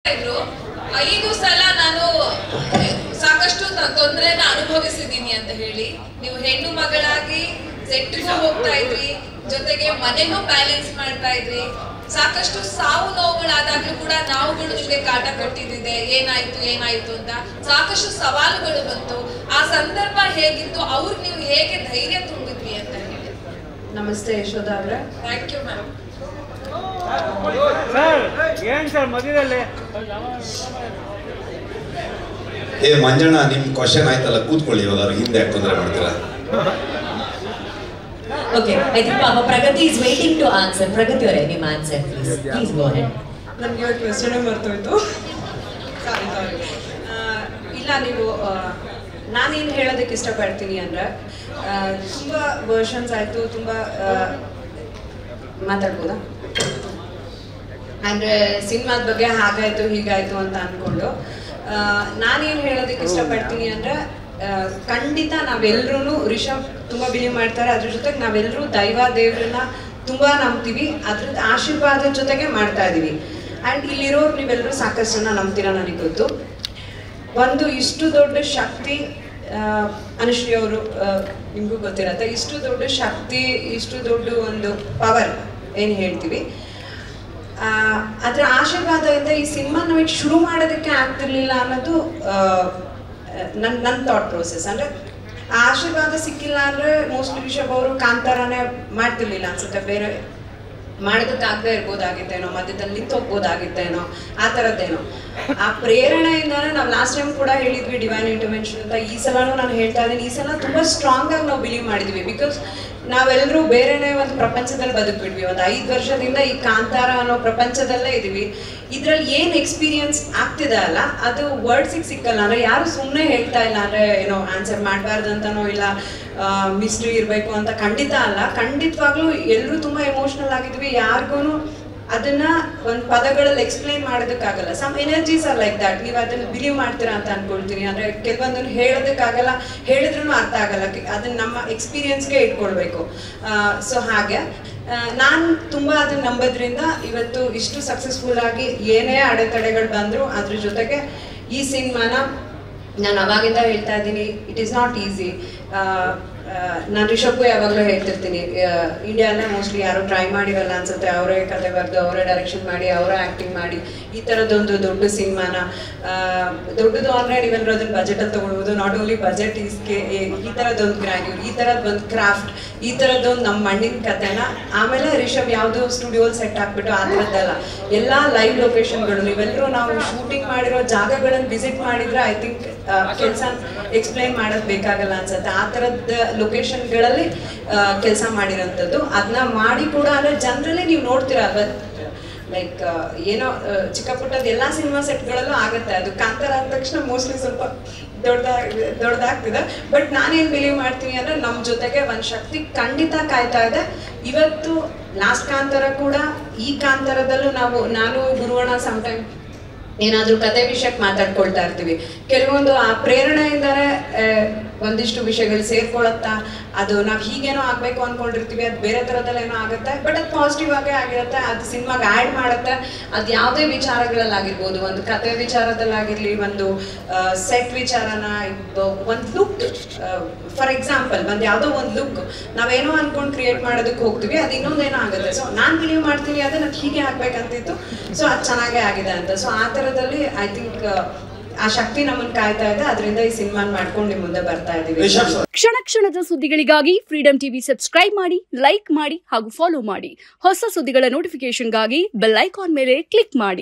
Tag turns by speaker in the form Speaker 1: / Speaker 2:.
Speaker 1: 5 ಸಲ ನಾನು ಸಾಕಷ್ಟು ತೊಂದರೆನ ಅನುಭವಿಸಿದ್ದೀನಿ ಅಂತ ಹೇಳಿ. ನೀವು ಹೆಣ್ಣು ಮಗಳಾಗಿ ಸೆಟ್ಗೂ ಹೋಗ್ತಾ ಇದ್ರಿ, ಜೊತೆಗೆ ಮನೆನೂ ಬ್ಯಾಲೆನ್ಸ್ ಮಾಡ್ತಾ ಇದ್ರಿ. ಸಾಕಷ್ಟು ಸಾವು ನೋವುಗಳಾದಾಗ್ಲೂ ಕೂಡ ನಾವುಗಳು ನಿಮಗೆ ಕಾಟ ಕೊಟ್ಟಿದ್ದಿದೆ, ಏನಾಯ್ತು ಅಂತ ಸಾಕಷ್ಟು ಸವಾಲುಗಳು ಬಂತು. ಆ ಸಂದರ್ಭ ಹೇಗಿತ್ತು, ಅವ್ರಿಗೆ ನೀವು ಹೇಗೆ ಧೈರ್ಯ ತುಂಬಿದ್ವಿ ಅಂತ ಹೇಳಿ.
Speaker 2: ನಮಸ್ತೆ ಯಶೋಧ ಅವರೇ.
Speaker 1: Thank you ma'am.
Speaker 3: ಮಂಜಣ್ಣ, ನಿಮ್ ಕ್ವಶನ್ ಆಯ್ತಲ್ಲ, ಕೂತ್ಕೊಳ್ಳಿ. ಇವಾಗ ಅವ್ರಿಗೆ ಹಿಂದೆ ತೊಂದರೆ ಮಾಡ್ತೀರಾ?
Speaker 4: Okay, I think Papa Pragati is waiting to answer. Pragati ಅವರೇ, ನಿಮ್ಮ answer please. Please go ahead.
Speaker 2: ನನಗೆ ಇವತ್ತು ಕ್ವೆಶ್ಚನ್ ಮರ್ತೋಯ್ತು. ಸಾರಿ. ಇಲ್ಲ, ನೀವು ನಾನೇನು ಹೇಳೋದಕ್ಕೆ ಇಷ್ಟಪಡ್ತೀನಿ ಅಂದರೆ, ತುಂಬ ವರ್ಷನ್ಸ್ ಆಯಿತು, ತುಂಬ ಮಾತಾಡ್ಬೋದಾ ಅಂದರೆ ಸಿನಿಮಾದ ಬಗ್ಗೆ ಹಾಗಾಯಿತು ಹೀಗಾಯಿತು ಅಂತ ಅಂದ್ಕೊಂಡು ನಾನೇನು ಹೇಳೋದಕ್ಕೆ ಇಷ್ಟಪಡ್ತೀನಿ ಅಂದರೆ, ಖಂಡಿತ ನಾವೆಲ್ಲರೂ ರಿಷಬ್ ತುಂಬ ಬಿಲೀವ್ ಮಾಡ್ತಾರೆ, ಅದ್ರ ಜೊತೆಗೆ ನಾವೆಲ್ಲರೂ ದೇವ್ರನ್ನ ತುಂಬ ನಂಬ್ತೀವಿ, ಅದ್ರದ್ದು ಆಶೀರ್ವಾದದ ಜೊತೆಗೆ ಮಾಡ್ತಾ ಇದ್ದೀವಿ. ಆ್ಯಂಡ್ ಇಲ್ಲಿರೋರು ನೀವೆಲ್ಲರೂ ಸಾಕಷ್ಟು ಜನ ನಂಬ್ತೀರಾ, ನನಗೆ ಗೊತ್ತು. ಒಂದು ಇಷ್ಟು ದೊಡ್ಡ ಶಕ್ತಿ, ಅನುಶ್ರೀ ಅವರು ನಿಮಗೂ ಗೊತ್ತಿರತ್ತೆ, ಇಷ್ಟು ದೊಡ್ಡ ಶಕ್ತಿ, ಇಷ್ಟು ದೊಡ್ಡ ಒಂದು ಪವರ್ ಏನು ಹೇಳ್ತೀವಿ, ಅದರ ಆಶೀರ್ವಾದದಿಂದ ಈ ಸಿನಿಮಾ ನಮಗೆ ಶುರು ಮಾಡೋದಕ್ಕೆ ಆಗ್ತಿರ್ಲಿಲ್ಲ ಅನ್ನೋದು ನನ್ನ ಥಾಟ್ ಪ್ರೋಸೆಸ್. ಅಂದರೆ ಆಶೀರ್ವಾದ ಸಿಕ್ಕಿಲ್ಲ ಅಂದರೆ ಮೋಸ್ಟ್ಲಿ ರಿಷಬ್ ಅವರು ಕಾಂತಾರನೇ ಮಾಡ್ತಿರ್ಲಿಲ್ಲ ಅನ್ಸುತ್ತೆ, ಬೇರೆ ಮಾಡೋದಕ್ಕಾಗದೇ ಇರ್ಬೋದಾಗಿತ್ತೇನೋ, ಮಧ್ಯದಲ್ಲಿ ನಿಂತು ಹೋಗ್ಬೋದಾಗಿತ್ತೇನೋ, ಆ ಥರದ್ದೇನೋ. ಆ ಪ್ರೇರಣೆಯಿಂದಾನೆ ನಾವು ಲಾಸ್ಟ್ ಟೈಮ್ ಕೂಡ ಹೇಳಿದ್ವಿ ಡಿವೈನ್ ಇಂಟರ್ವೆನ್ಷನ್ ಅಂತ. ಈ ಸಲನೂ ನಾನು ಹೇಳ್ತಾ ಇದ್ದೀನಿ, ಈ ಸಲ ತುಂಬ ಸ್ಟ್ರಾಂಗ್ ಆಗಿ ನಾವು ಬಿಲೀವ್ ಮಾಡಿದ್ವಿ. ಬಿಕಾಸ್ ನಾವೆಲ್ಲರೂ ಬೇರೆನೇ ಒಂದು ಪ್ರಪಂಚದಲ್ಲಿ ಬದುಕ್ಬಿಟ್ವಿ. ಒಂದು 5 ವರ್ಷದಿಂದ ಈ ಕಾಂತಾರ ಅನ್ನೋ ಪ್ರಪಂಚದಲ್ಲೇ ಇದ್ದೀವಿ. ಇದರಲ್ಲಿ ಏನು ಎಕ್ಸ್ಪೀರಿಯನ್ಸ್ ಆಗ್ತಿದೆ ಅಲ್ಲ, ಅದು ವರ್ಡ್ಸಿಗೆ ಸಿಕ್ಕಲ್ಲ. ಅಂದರೆ ಯಾರು ಸುಮ್ಮನೆ ಹೇಳ್ತಾ ಇಲ್ಲ, ಅಂದರೆ ಏನೋ ಆನ್ಸರ್ ಮಾಡಬಾರ್ದು ಅಂತನೋ, ಇಲ್ಲ ಮಿಸ್ಟ್ರಿ ಇರಬೇಕು ಅಂತ ಖಂಡಿತ ಅಲ್ಲ. ಖಂಡಿತವಾಗ್ಲೂ ಎಲ್ಲರೂ ತುಂಬ ಎಮೋಷ್ನಲ್ ಆಗಿದ್ವಿ. ಯಾರಿಗೂ ಅದನ್ನ ಒಂದು ಪದಗಳಲ್ಲಿ ಎಕ್ಸ್ಪ್ಲೈನ್ ಮಾಡೋದಕ್ಕಾಗಲ್ಲ. Some energies are like that. ನೀವು ಅದನ್ನು ಬಿಲೀವ್ ಮಾಡ್ತೀರಾ ಅಂತ ಅನ್ಕೊಳ್ತೀನಿ. ಅಂದರೆ ಕೆಲವೊಂದನ್ನು ಹೇಳೋದಕ್ಕಾಗಲ್ಲ, ಹೇಳಿದ್ರೂ ಅರ್ಥ ಆಗಲ್ಲ, ಅದನ್ನ ನಮ್ಮ ಎಕ್ಸ್ಪೀರಿಯನ್ಸ್ಗೆ ಇಟ್ಕೊಳ್ಬೇಕು. ಸೊ ಹಾಗೆ ನಾನು ತುಂಬ ಅದನ್ನ ನಂಬೋದ್ರಿಂದ ಇವತ್ತು ಇಷ್ಟು ಸಕ್ಸಸ್ಫುಲ್ ಆಗಿ ಏನೇ ಅಡೆತಡೆಗಳು ಬಂದರೂ ಅದ್ರ ಜೊತೆಗೆ ಈ ಸಿನಿಮಾನ ನಾನು ಅವಾಗಿಂದ ಹೇಳ್ತಾ ಇದ್ದೀನಿ, ಇಟ್ ಈಸ್ ನಾಟ್ ಈಸಿ. ನಾನು ರಿಷಬ್ಗೂ ಯಾವಾಗಲೂ ಹೇಳ್ತಿರ್ತೀನಿ, ಇಂಡಿಯಾನ ಮೋಸ್ಟ್ಲಿ ಯಾರು ಟ್ರೈ ಮಾಡಿರಲ್ಲ ಅನ್ಸುತ್ತೆ. ಅವರೇ ಕತೆ ಬರೆದು, ಅವರೇ ಡೈರೆಕ್ಷನ್ ಮಾಡಿ, ಅವರೇ ಆ್ಯಕ್ಟಿಂಗ್ ಮಾಡಿ ಈ ಥರದ್ದೊಂದು ದೊಡ್ಡ ಸಿನಿಮಾನ, ದೊಡ್ಡದು ಅಂದರೆ ನೀವೆಲ್ಲರೂ ಅದನ್ನು ಬಜೆಟಲ್ಲಿ ತೊಗೊಳ್ಬೋದು. ನಾಟ್ ಓನ್ಲಿ ಬಜೆಟ್ ಈಸ್ಗೆ ಈ ಥರದ್ದೊಂದು ಗ್ರ್ಯಾಂಡ್ಯೂರ್, ಈ ಥರದ್ದೊಂದು ಕ್ರಾಫ್ಟ್, ಈ ಥರದ್ದೊಂದು ನಮ್ಮ ಮಣ್ಣಿನ ಕತೆನ. ಆಮೇಲೆ ರಿಷಬ್ ಯಾವುದೋ ಸ್ಟುಡಿಯೋಲ್ ಸೆಟ್ ಹಾಕ್ಬಿಟ್ಟು ಆ ಥರದ್ದಲ್ಲ, ಎಲ್ಲ ಲೈವ್ ಲೊಕೇಶನ್ಗಳು. ನೀವೆಲ್ಲರೂ ನಾವು ಶೂಟಿಂಗ್ ಮಾಡಿರೋ ಜಾಗಗಳನ್ನು ವಿಸಿಟ್ ಮಾಡಿದರೆ ಐ ಥಿಂಕ್ ಕೆಲಸ ಎಕ್ಸ್ಪ್ಲೈನ್ ಮಾಡೋದು ಬೇಕಾಗಲ್ಲ ಅನ್ಸುತ್ತೆ. ಆ ಥರದ ಲೊಕೇಶನ್ಗಳಲ್ಲಿ ಕೆಲಸ ಮಾಡಿರೋಂಥದ್ದು. ಅದನ್ನ ಮಾಡಿ ಕೂಡ ಅಂದರೆ ಜನರಲಿ ನೀವು ನೋಡ್ತೀರಾ ಅಲ್ವ, ಲೈಕ್ ಏನೋ ಚಿಕ್ಕ ಪುಟ್ಟದ ಎಲ್ಲ ಸಿನಿಮಾ ಸೆಟ್ಗಳಲ್ಲೂ ಆಗುತ್ತೆ. ಅದು ಕಾಂತಾರ ಅಂದ ತಕ್ಷಣ ಮೋಸ್ಟ್ಲಿ ಸ್ವಲ್ಪ ದೊಡ್ಡದಾಗ್ತಿದೆ. ಬಟ್ ನಾನೇನು ಬಿಲೀವ್ ಮಾಡ್ತೀನಿ ಅಂದರೆ, ನಮ್ಮ ಜೊತೆಗೆ ಒಂದು ಶಕ್ತಿ ಖಂಡಿತ ಕಾಯ್ತಾ ಇದೆ. ಇವತ್ತು ಲಾಸ್ಟ್ ಕಾಂತಾರ ಕೂಡ, ಈ ಕಾಂತಾರದಲ್ಲೂ ನಾನು ಗುರುವಣ್ಣ ಸಮ್ಟೈಮ್ ಏನಾದರೂ ಕತೆ ವಿಷಯಕ್ಕೆ ಮಾತಾಡ್ಕೊಳ್ತಾ ಇರ್ತೀವಿ. ಕೆಲವೊಂದು ಆ ಪ್ರೇರಣೆಯಿಂದಲೇ ಒಂದಿಷ್ಟು ವಿಷಯಗಳು ಸೇರ್ಕೊಳತ್ತಾ, ಅದು ನಾವು ಹೀಗೇನೋ ಆಗಬೇಕು ಅಂದ್ಕೊಂಡಿರ್ತೀವಿ, ಅದು ಬೇರೆ ಥರದಲ್ಲೇನೋ ಆಗುತ್ತೆ. ಬಟ್ ಅದು ಪಾಸಿಟಿವ್ ಆಗೇ ಆಗಿರುತ್ತೆ, ಅದು ಸಿನಿಮಾಗೆ ಆ್ಯಡ್ ಮಾಡುತ್ತೆ. ಅದು ಯಾವುದೇ ವಿಚಾರಗಳಲ್ಲಾಗಿರ್ಬೋದು, ಒಂದು ಕತೆ ವಿಚಾರದಲ್ಲಾಗಿರಲಿ, ಒಂದು ಸೆಟ್ ವಿಚಾರನ, ಒಂದು ಲುಕ್, ಫಾರ್ ಎಕ್ಸಾಂಪಲ್ ಒಂದು ಯಾವುದೋ ಒಂದು ಲುಕ್ ನಾವೇನೋ ಅಂದ್ಕೊಂಡು ಕ್ರಿಯೇಟ್ ಮಾಡೋದಕ್ಕೆ ಹೋಗ್ತೀವಿ, ಅದು ಇನ್ನೊಂದೇನೋ ಆಗುತ್ತೆ. ಸೊ ನಾನು ಬಿಲೀವ್ ಮಾಡ್ತೀನಿ ಅದನ್ನು ಅದು ಹೀಗೆ ಆಗ್ಬೇಕಂತಿತ್ತು, ಸೊ ಅದು ಚೆನ್ನಾಗೇ ಆಗಿದೆ ಅಂತ. ಸೊ ಆ ಥರದಲ್ಲಿ ಐ ಥಿಂಕ್ ಆ ಶಕ್ತಿ ನಮ್ಮನ್ನು ಕಾಯ್ತಾ ಇದೆ. ಅದರಿಂದ ಈ ಸಿನಿಮಾ ಮಾಡ್ಕೊಂಡು ನಿಮ್ಮ ಮುಂದೆ ಬರ್ತಾ ಇದ್ದೀವಿ.
Speaker 5: ಕ್ಷಣ ಕ್ಷಣದ ಸುದ್ದಿಗಳಿಗಾಗಿ ಫ್ರೀಡಂ ಟಿವಿ ಸಬ್ಸ್ಕ್ರೈಬ್ ಮಾಡಿ, ಲೈಕ್ ಮಾಡಿ ಹಾಗೂ ಫಾಲೋ ಮಾಡಿ. ಹೊಸ ಸುದ್ದಿಗಳ ನೋಟಿಫಿಕೇಶನ್ಗಾಗಿ ಬೆಲ್ ಐಕಾನ್ ಮೇಲೆ ಕ್ಲಿಕ್ ಮಾಡಿ.